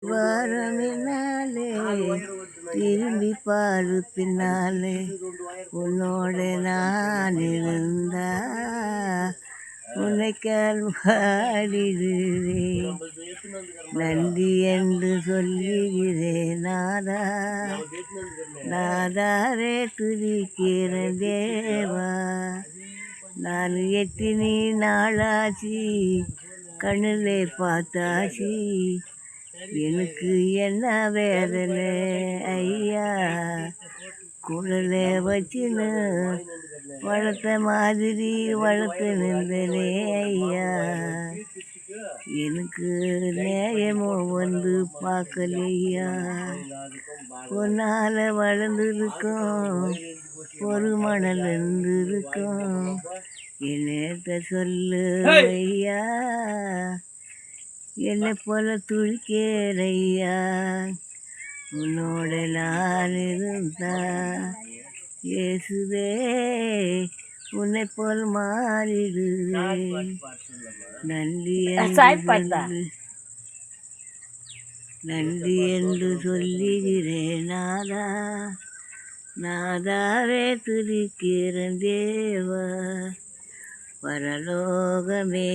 வாரமினாலே திரும்பி பாரு பின்னாலே உன்னோட நான் இருந்தா உன்னைக்கால் பாடிடுவேன் நன்றி என்று சொல்லுகிறேன் நாதா நாதாரே துதிக்கிறேன் தேவா நான் எத்தினி நாளாச்சு கண்ணிலே பார்த்தாச்சு எனக்கு என்ன வேதனை ஐயா குடலை வச்சுன்னு வளர்த்த மாதிரி வளர்த்து நின்றனே ஐயா எனக்கு நேயமோ வந்து பார்க்கலையா பொன்னால வளர்ந்துருக்கோம் ஒரு மணல் இருந்திருக்கோம் என்னத்த சொல்லு ஐயா என்னை போல துடிக்கிறையா உன்னோட நான் இருந்தா இயேசுவே உன்னை போல் மாறிடுவேன் நன்றி என்று சொல்லுகிறேன் நாதா நாதாவே துதிக்கிறேன் தேவா பரலோகமே